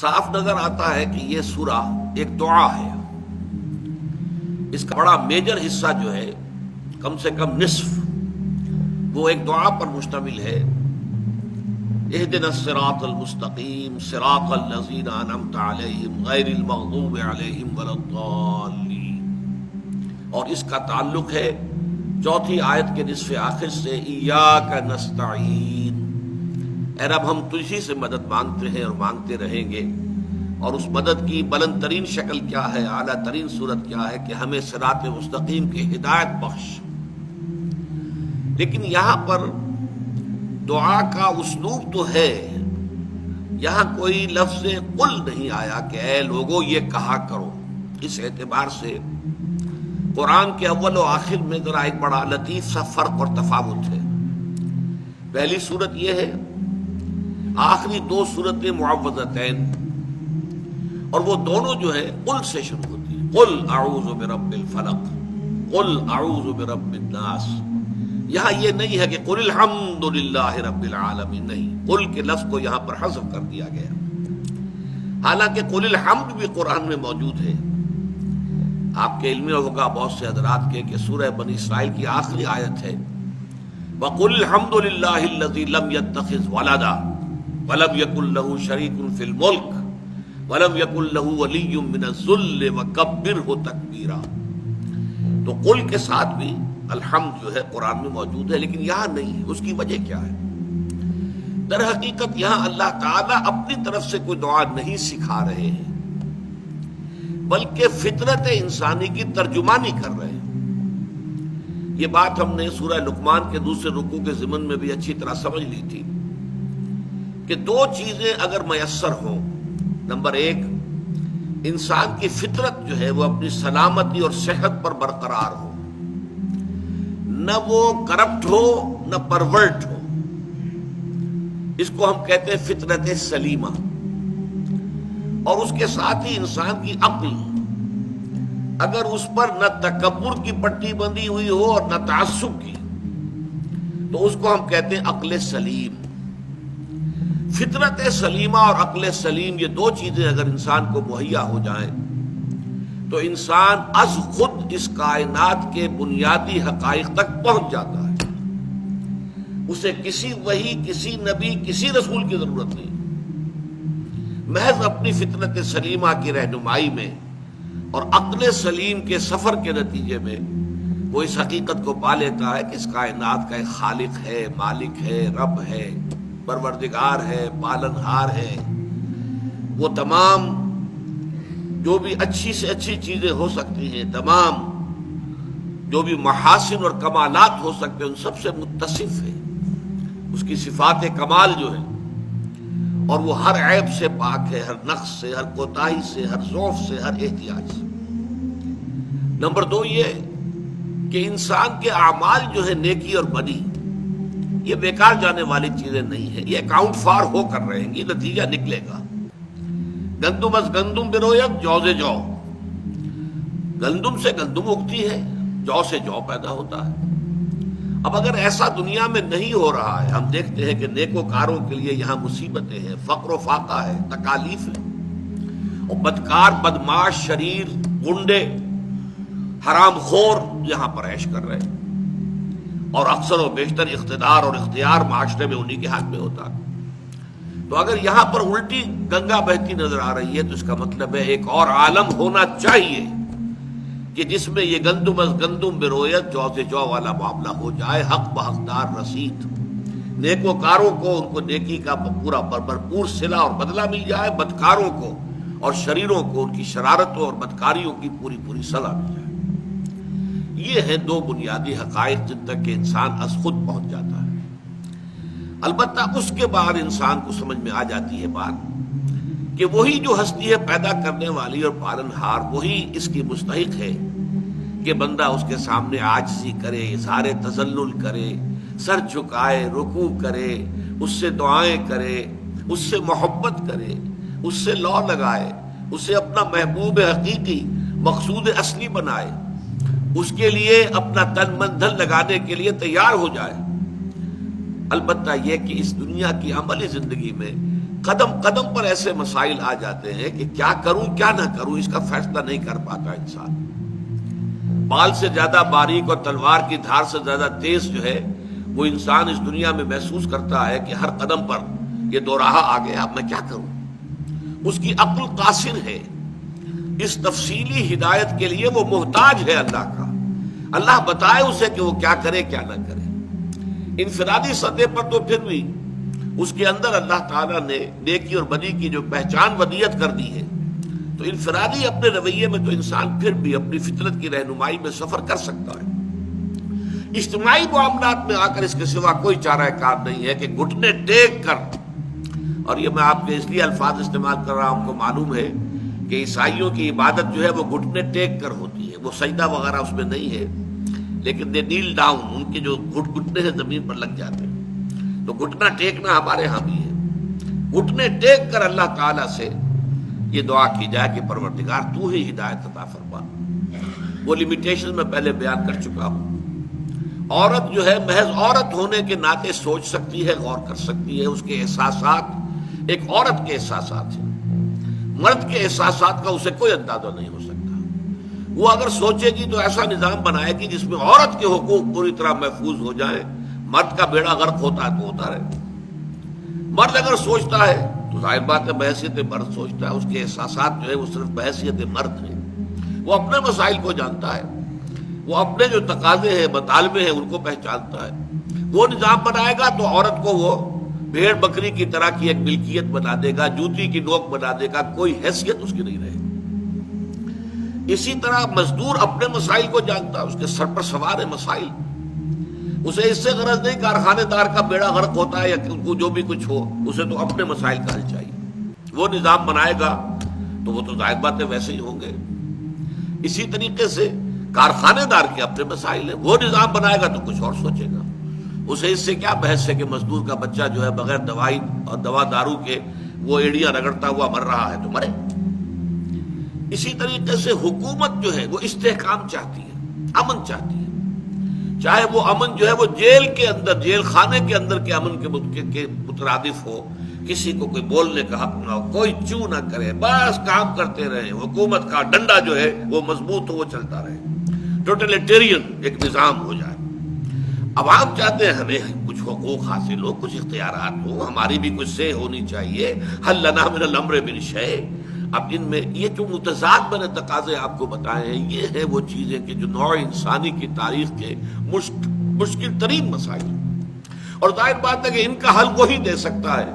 صاف نظر آتا ہے کہ یہ سورہ ایک دعا ہے۔ اس کا بڑا میجر حصہ جو ہے، کم سے کم نصف، وہ ایک دعا پر مشتمل ہے۔ اہدنا الصراط المستقیم صراط الذین انعمت علیہم غیر المغضوب علیہم ولا الضالین، اور اس کا تعلق ہے چوتھی آیت کے نصف آخر سے، ایاک نستعین، اے رب ہم تجھی سے مدد مانگتے ہیں اور مانگتے رہیں گے، اور اس مدد کی بلند ترین شکل کیا ہے، اعلیٰ ترین صورت کیا ہے کہ ہمیں صراط مستقیم کی ہدایت بخش۔ لیکن یہاں پر دعا کا اسلوب تو ہے، یہاں کوئی لفظ قل نہیں آیا کہ اے لوگو یہ کہا کرو۔ اس اعتبار سے قرآن کے اول و آخر میں ذرا ایک بڑا لطیف سا فرق اور تفاوت ہے۔ پہلی صورت یہ ہے، آخری دو صورتیں معوذتین، اور وہ دونوں جو ہے قل سے شروع ہوتی ہیں۔ قل اعوذ برب الفلق، قل اعوذ برب الناس۔ یہاں یہ نہیں ہے کہ قل الحمد للہ رب العالمین، نہیں، قل کے لفظ کو یہاں پر حذف کر دیا گیا، حالانکہ قل الحمد بھی قرآن میں موجود ہے۔ آپ کے علم میں ہوگا بہت سے حضرات کے کہ سورہ بنی اسرائیل کی آخری آیت ہے، وَقُلِ الْحَمْدُ لِلَّهِ الَّذِي لَمْ يَتَّخِذْ وَلَدًا وَلَمْ يَكُنْ لَهُ شَرِيكٌ فِي الْمُلْكِ وَلَمْ يَكُنْ لَهُ وَلِيٌّ مِّنَ الذُّلِّ وَكَبِّرْهُ تَكْبِيرًا۔ تو قل کے ساتھ بھی الحمد جو ہے قرآن میں موجود ہے، لیکن یہاں نہیں ہے۔ اس کی وجہ کیا ہے؟ در حقیقت یہاں اللہ تعالیٰ اپنی طرف سے کوئی دعا نہیں سکھا رہے ہیں، بلکہ فطرت انسانی کی ترجمانی کر رہے ہیں۔ یہ بات ہم نے سورہ لقمان کے دوسرے رکوع کے ضمن میں بھی اچھی طرح سمجھ لی تھی کہ دو چیزیں اگر میسر ہوں، نمبر ایک، انسان کی فطرت جو ہے وہ اپنی سلامتی اور صحت پر برقرار ہو، نہ وہ کرپٹ ہو نہ پرورٹ ہو، اس کو ہم کہتے ہیں فطرت سلیمہ، اور اس کے ساتھ ہی انسان کی عقل، اگر اس پر نہ تکبر کی پٹی بندھی ہوئی ہو اور نہ تعصب کی، تو اس کو ہم کہتے ہیں عقل سلیم۔ فطرت سلیمہ اور عقل سلیم، یہ دو چیزیں اگر انسان کو مہیا ہو جائیں تو انسان از خود اس کائنات کے بنیادی حقائق تک پہنچ جاتا ہے۔ اسے کسی وحی، کسی نبی، کسی رسول کی ضرورت نہیں، محض اپنی فطرت سلیمہ کی رہنمائی میں اور عقل سلیم کے سفر کے نتیجے میں وہ اس حقیقت کو پا لیتا ہے کہ اس کائنات کا ایک خالق ہے، مالک ہے، رب ہے، پروردگار ہے، پالنہار ہے۔ وہ تمام جو بھی اچھی سے اچھی چیزیں ہو سکتی ہیں، تمام جو بھی محاسن اور کمالات ہو سکتے ہیں، ان سب سے متصف ہے، اس کی صفات کمال جو ہے، اور وہ ہر عیب سے پاک ہے، ہر نقص سے، ہر کوتاہی سے، ہر ضعف سے، ہر احتیاج سے۔ نمبر دو یہ کہ انسان کے اعمال جو ہے نیکی اور بدی، یہ بیکار جانے والی چیزیں نہیں ہیں، یہ اکاؤنٹ فار ہو کر رہیں گی، نتیجہ نکلے گا۔ گندم از گندم بروید جو سے جو، گندم سے گندم اگتی ہے، جو سے جو پیدا ہوتا ہے۔ اب اگر ایسا دنیا میں نہیں ہو رہا ہے، ہم دیکھتے ہیں کہ نیکوکاروں کے لیے یہاں مصیبتیں ہیں، فقر و فاقہ ہے، تکالیف ہے، اور بدکار، بدماش، شریر، گنڈے، حرام خور یہاں پر عیش کر رہے ہیں، اور اکثر و بیشتر اقتدار اور اختیار معاشرے میں انہی کے ہاتھ میں ہوتا ہے۔ تو اگر یہاں پر الٹی گنگا بہتی نظر آ رہی ہے تو اس کا مطلب ہے ایک اور عالم ہونا چاہیے کہ جس میں یہ گندم از گندم برویت جو سے جو والا معاملہ ہو جائے، حق بحقدار رسید، نیکوکاروں کو ان کو نیکی کا پورا بھرپور صلہ اور بدلہ مل جائے، بدکاروں کو اور شریروں کو ان کی شرارتوں اور بدکاریوں کی پوری پوری سزا مل جائے۔ یہ ہیں دو بنیادی حقائق جن تک کہ انسان از خود پہنچ جاتا ہے۔ البتہ اس کے بعد انسان کو سمجھ میں آ جاتی ہے بات کہ وہی جو ہستی ہے پیدا کرنے والی اور پالنہار، وہی اس کی مستحق ہے کہ بندہ اس کے سامنے عاجزی کرے، اظہار تذلل کرے، سر جھکائے، رکوع کرے، اس سے دعائیں کرے، اس سے محبت کرے، اس سے لو لگائے، اسے اپنا محبوب حقیقی، مقصود اصلی بنائے، اس کے لیے اپنا تن من دھن لگانے کے لیے تیار ہو جائے۔ البتہ یہ کہ اس دنیا کی عملی زندگی میں قدم قدم پر ایسے مسائل آ جاتے ہیں کہ کیا کروں کیا نہ کروں، اس کا فیصلہ نہیں کر پاتا انسان۔ بال سے زیادہ باریک اور تلوار کی دھار سے زیادہ تیز جو ہے وہ انسان اس دنیا میں محسوس کرتا ہے کہ ہر قدم پر یہ دو راہ آ گیا، اب میں کیا کروں۔ اس کی عقل قاصر ہے، اس تفصیلی ہدایت کے لیے وہ محتاج ہے اللہ کا۔ اللہ بتائے اسے کہ وہ کیا کرے کیا نہ کرے۔ انفرادی سطح پر تو پھر بھی اس کے اندر اللہ تعالیٰ نے نیکی اور بدی کی جو پہچان ودیت کر دی ہے، تو انفرادی اپنے رویے میں تو انسان پھر بھی اپنی فطرت کی رہنمائی میں سفر کر سکتا ہے۔ اجتماعی معاملات میں آ کر اس کے سوا کوئی چارہ کار نہیں ہے کہ گھٹنے ٹیک کر، اور یہ میں آپ کے اس لیے الفاظ استعمال کر رہا ہوں، کو معلوم ہے کہ عیسائیوں کی عبادت جو ہے وہ گھٹنے ٹیک کر ہوتی ہے، وہ سجدہ وغیرہ اس میں نہیں ہے، لیکن دے نیل ڈاؤن، ان کے جو گھٹنے ہیں زمین پر لگ جاتے ہیں۔ تو گھٹنا ٹیکنا ہمارے ہاں بھی ہے، گھٹنے ٹیک کر اللہ تعالیٰ سے یہ دعا کی جائے کہ پروردگار تو ہی ہدایت عطا فرما۔ وہ لمیٹیشن میں پہلے بیان کر چکا ہوں۔ عورت جو ہے محض عورت ہونے کے ناطے سوچ سکتی ہے، غور کر سکتی ہے، اس کے احساسات ایک عورت کے احساسات ہیں، مرد کے احساسات کا اسے کوئی اندازہ نہیں ہو سکتا۔ وہ اگر سوچے گی تو ایسا نظام بنائے گی جس میں عورت کے حقوق پوری طرح محفوظ ہو جائیں، مرد کا بیڑا غرق ہوتا ہے تو ہوتا رہے۔ مرد اگر سوچتا ہے تو ظاہر بات ہے بحیثیت مرد سوچتا ہے، اس کے احساسات جو ہے وہ صرف بحیثیت مرد ہیں، وہ اپنے مسائل کو جانتا ہے، وہ اپنے جو تقاضے ہیں مطالبے ہیں ان کو پہچانتا ہے۔ وہ نظام بنائے گا تو عورت کو وہ بھیڑ بکری کی طرح کی ایک ملکیت بنا دے گا، جوتی کی نوک بنا دے گا، کوئی حیثیت اس کی نہیں رہے گی۔ اسی طرح مزدور اپنے مسائل کو جانتا ہے، اس کے سر پر سوار ہے مسائل، اسے اس سے غرض نہیں کارخانے دار کا بیڑا غرق ہوتا ہے یا جو بھی کچھ ہو، اسے تو اپنے مسائل کا حل چاہیے۔ وہ نظام بنائے گا تو وہ تو ظاہر باتیں ویسے ہی ہوں گے۔ اسی طریقے سے کارخانے دار کے اپنے مسائل ہیں، وہ نظام بنائے گا تو کچھ اور سوچے گا، اسے اس سے کیا بحث ہے کہ مزدور کا بچہ جو ہے بغیر دوائی اور دوا دارو کے وہ ایڑیاں رگڑتا ہوا مر رہا ہے تو مرے۔ اسی طریقے سے حکومت جو ہے وہ استحکام چاہتی ہے، امن چاہتی ہے، چاہے وہ امن جو ہے وہ جیل کے اندر، جیل خانے کے اندر کے امن کے مترادف ہو، کسی کو کوئی بولنے کا حق نہ ہو، کوئی چوں نہ کرے، بس کام کرتے رہے، حکومت کا ڈنڈا جو ہے وہ مضبوط ہو، وہ چلتا رہے، ٹوٹلیٹیرین ایک نظام ہو جائے۔ عوام چاہتے ہیں ہمیں کچھ حقوق حاصل ہو، کچھ اختیارات ہو، ہماری بھی کچھ سے ہونی چاہیے، حل لنا من الامر من شیء۔ اب ان میں یہ جو متضاد میں نے تقاضے آپ کو بتائے ہیں، یہ ہے وہ چیزیں کہ جو نوع انسانی کی تاریخ کے مشکل ترین مسائل، اور ظاہر بات ہے کہ ان کا حل وہی دے سکتا ہے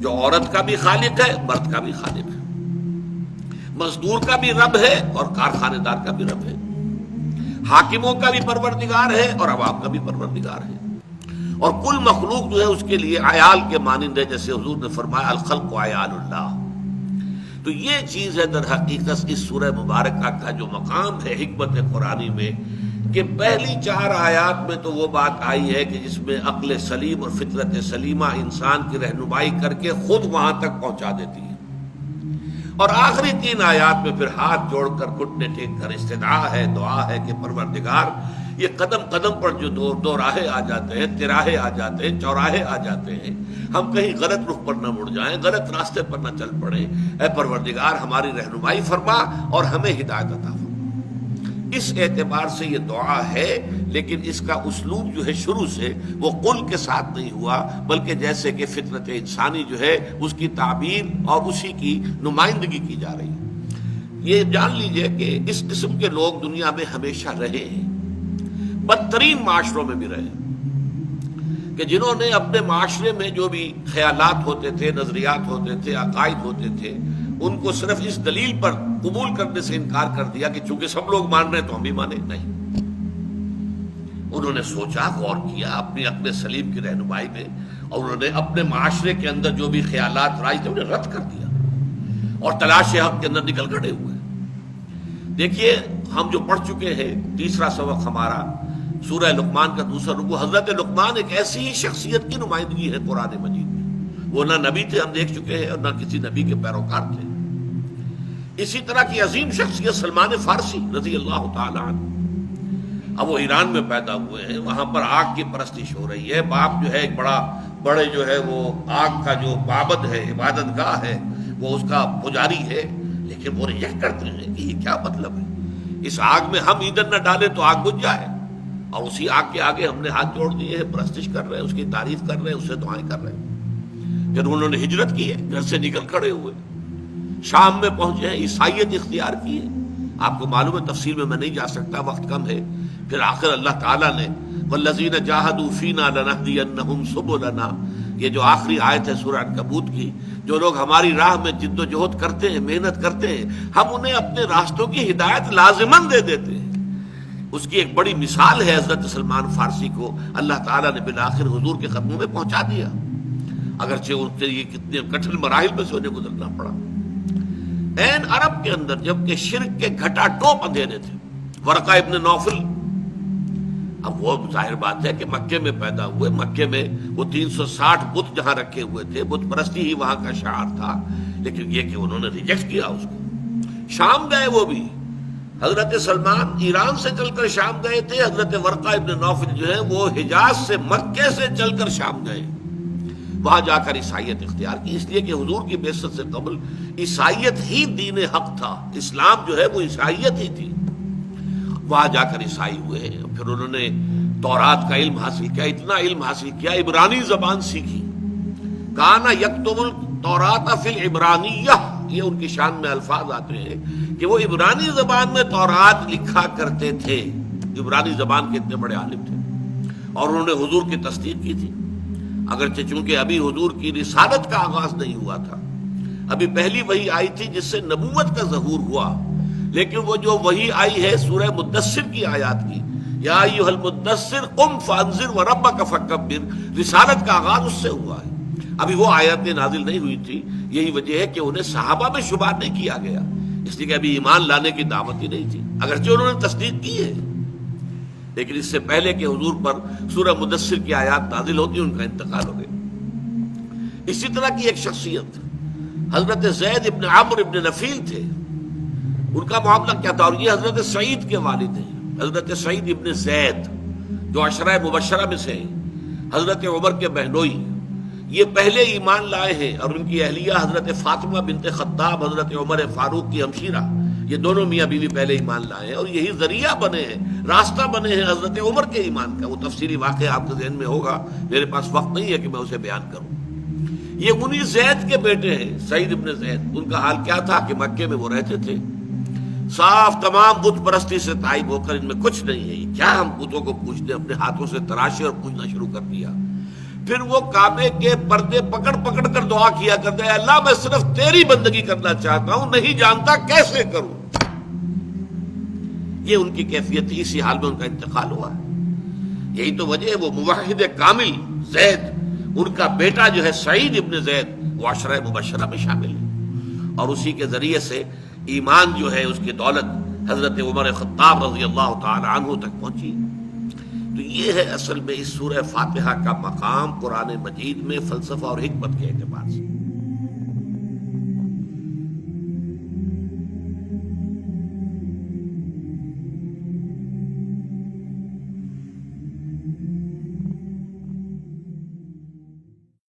جو عورت کا بھی خالق ہے، مرد کا بھی خالق ہے، مزدور کا بھی رب ہے اور کارخانے دار کا بھی رب ہے، حاکموں کا بھی پروردگار ہے اور عوام کا بھی پروردگار ہے، اور کل مخلوق جو ہے اس کے لیے عیال کے مانند ہے، جیسے حضور نے فرمایا الخلق عیال اللہ۔ تو یہ چیز ہے در حقیقت اس سورہ مبارکہ کا جو مقام ہے حکمت قرآنی میں، کہ پہلی 4 آیات میں تو وہ بات آئی ہے کہ جس میں عقل سلیم اور فطرت سلیمہ انسان کی رہنمائی کر کے خود وہاں تک پہنچا دیتی ہے، اور آخری 3 آیات میں پھر ہاتھ جوڑ کر گھٹنے ٹیک کر استدعا ہے، دعا ہے کہ پروردگار یہ قدم قدم پر جو دو راہیں آ جاتے ہیں، تراہے آ جاتے ہیں، چوراہے آ جاتے ہیں، ہم کہیں غلط رخ پر نہ مڑ جائیں، غلط راستے پر نہ چل پڑیں، اے پروردگار ہماری رہنمائی فرما اور ہمیں ہدایت عطا فرما۔ اس اعتبار سے یہ دعا ہے، لیکن اس کا اسلوب جو ہے شروع سے وہ قل کے ساتھ نہیں ہوا، بلکہ جیسے کہ فطرت انسانی جو ہے اس کی تعبیر اور اسی کی نمائندگی کی جا رہی ہے۔ یہ جان لیجئے کہ اس قسم کے لوگ دنیا میں ہمیشہ رہے ہیں، بدترین معاشروں میں بھی رہے، کہ جنہوں نے اپنے معاشرے میں جو بھی خیالات ہوتے تھے، نظریات ہوتے تھے، عقائد ہوتے تھے، ان کو صرف اس دلیل پر قبول کرنے سے انکار کر دیا کہ چونکہ سب لوگ مان رہے ہیں تو ہم بھی مانیں نہیں۔ انہوں نے سوچا، غور کیا اپنی عقل سلیم کی رہنمائی میں، اور انہوں نے اپنے معاشرے کے اندر جو بھی خیالات رائج تھے انہیں رد کر دیا اور تلاش حق کے اندر نکل کھڑے ہوئے۔ دیکھیے ہم جو پڑھ چکے ہیں، تیسرا سبق ہمارا سورہ لقمان کا دوسرا رکوع، حضرت لقمان ایک ایسی ہی شخصیت کی نمائندگی ہے قرآن مجید میں، وہ نہ نبی تھے ہم دیکھ چکے ہیں اور نہ کسی نبی کے پیروکار تھے۔ اسی طرح کی عظیم شخصیت سلمان فارسی رضی اللہ تعالی عنہ، اب وہ ایران میں پیدا ہوئے ہیں، وہاں پر آگ کی پرستش ہو رہی ہے، باپ جو ہے ایک بڑا بڑے جو ہے وہ آگ کا جو معبد ہے، عبادت گاہ ہے، وہ اس کا پجاری ہے، لیکن وہ ریجیکٹ کرتے ہیں کہ یہ کیا مطلب ہے؟ اس آگ میں ہم ایندھن نہ ڈالیں تو آگ بجھ جائے، اور اسی آگ کے آگے ہم نے ہاتھ جوڑ دیے ہیں، پرستش کر رہے ہیں، اس کی تعریف کر رہے ہیں، اس سے دعائیں کر رہے ہیں۔ پھر انہوں نے ہجرت کی ہے، گھر سے نکل کھڑے ہوئے، شام میں پہنچے ہیں، عیسائیت اختیار کی ہے۔ آپ کو معلوم ہے، تفصیل میں نہیں جا سکتا، وقت کم ہے۔ پھر آخر اللہ تعالیٰ نے والذین جاہدوا فینا لنہدینہم سبلنا، یہ جو آخری آیت ہے سورہ عنکبوت کی، جو لوگ ہماری راہ میں جد و جہد کرتے ہیں، محنت کرتے ہیں، ہم انہیں اپنے راستوں کی ہدایت لازماً دے دیتے ہیں۔ اس کی ایک بڑی مثال ہے حضرت سلمان فارسی کو اللہ تعالیٰ نے بالآخر حضور کے قدموں میں پہنچا دیا، اگرچہ ان سے یہ کتنے کٹھن مراحل میں سے انہیں گزرنا پڑا۔ عین عرب کے اندر جب کہ شرک کے گھٹا ٹوپ اندھیرے تھے، ورقہ ابن نوفل، اب وہ ظاہر بات ہے کہ مکے میں پیدا ہوئے، مکے میں وہ 360 بت جہاں رکھے ہوئے تھے، بت پرستی ہی وہاں کا شعار تھا، لیکن یہ کہ انہوں نے ریجیکٹ کیا اس کو۔ شام گئے وہ بھی، حضرت سلمان ایران سے چل کر شام گئے تھے، حضرت ورقہ ابن نوفل جو ہے وہ حجاز سے، مکے سے چل کر شام گئے، وہاں جا کر عیسائیت اختیار کی، اس لیے کہ حضور کی بعثت سے قبل عیسائیت ہی دین حق تھا، اسلام جو ہے وہ عیسائیت ہی تھی۔ وہاں جا کر عیسائی ہوئے، پھر انہوں نے تورات کا علم حاصل کیا، اتنا علم حاصل کیا، عبرانی زبان سیکھی، کانا یکتب التورات فی العبرانیہ، یہ ان کی شان میں الفاظ آتے ہیں کہ وہ عبرانی زبان میں تورات لکھا کرتے تھے، عبرانی زبان کے اتنے بڑے عالم تھے، اور انہوں نے حضور کی تصدیق کی تھی، اگرچہ چونکہ ابھی حضور کی رسالت کا آغاز نہیں ہوا تھا، ابھی پہلی وحی آئی تھی جس سے نبوت کا ظہور ہوا، لیکن وہ جو وحی آئی ہے سورہ مدثر کی آیات کی، یا ایھا المدثر قم فانذر وربک فکبر، رسالت کا آغاز اس سے ہوا ہے، ابھی وہ آیاتیں نازل نہیں ہوئی تھی۔ یہی وجہ ہے کہ انہیں صحابہ میں شمار نہیں کیا گیا، اس لیے کہ ابھی ایمان لانے کی دعوت ہی نہیں تھی، اگرچہ انہوں نے تصدیق کی ہے، لیکن اس سے پہلے کہ حضور پر سورہ مدثر کی آیات نازل ہوتی ان کا انتقال ہو گیا۔ اسی طرح کی ایک شخصیت حضرت زید ابن عمرو ابن نفیل تھے، ان کا معاملہ کیا تھا، اور یہ حضرت سعید کے والد ہیں، حضرت سعید ابن زید جو عشرہ مبشرہ میں سے ہیں، حضرت عمر کے بہنوئی، یہ پہلے ایمان لائے ہیں، اور ان کی اہلیہ حضرت فاطمہ بنت خطاب حضرت عمر فاروق کی ہمشیرہ، یہ دونوں میاں بیوی پہلے ایمان لائے ہیں، اور یہی ذریعہ بنے ہیں، راستہ بنے ہیں حضرت عمر کے ایمان کا۔ وہ تفصیلی واقعہ آپ کے ذہن میں ہوگا، میرے پاس وقت نہیں ہے کہ میں اسے بیان کروں۔ یہ انہی زید کے بیٹے ہیں، سعید ابن زید۔ ان کا حال کیا تھا کہ مکے میں وہ رہتے تھے، صاف تمام بت پرستی سے تائب ہو کر ان میں کچھ نہیں ہے، کیا ہم بتوں کو پوجتے، اپنے ہاتھوں سے تراشے اور پوجنا شروع کر دیا۔ پھر وہ کعبے کے پردے پکڑ پکڑ کر دعا کیا کرتے ہیں، اللہ میں صرف تیری بندگی کرنا چاہتا ہوں، نہیں جانتا کیسے کروں۔ یہ ان کی کیفیت تھی، اسی حال میں ان کا انتقال ہوا ہے۔ یہی تو وجہ ہے وہ موحد کامل زید، ان کا بیٹا جو ہے سعید ابن زید، وہ عشرہ مبشرہ میں شامل ہے، اور اسی کے ذریعے سے ایمان جو ہے اس کی دولت حضرت عمر خطاب رضی اللہ تعالی عنہ تک پہنچی۔ تو یہ ہے اصل میں اس سورہ فاتحہ کا مقام قرآن مجید میں فلسفہ اور حکمت کے اعتبار سے۔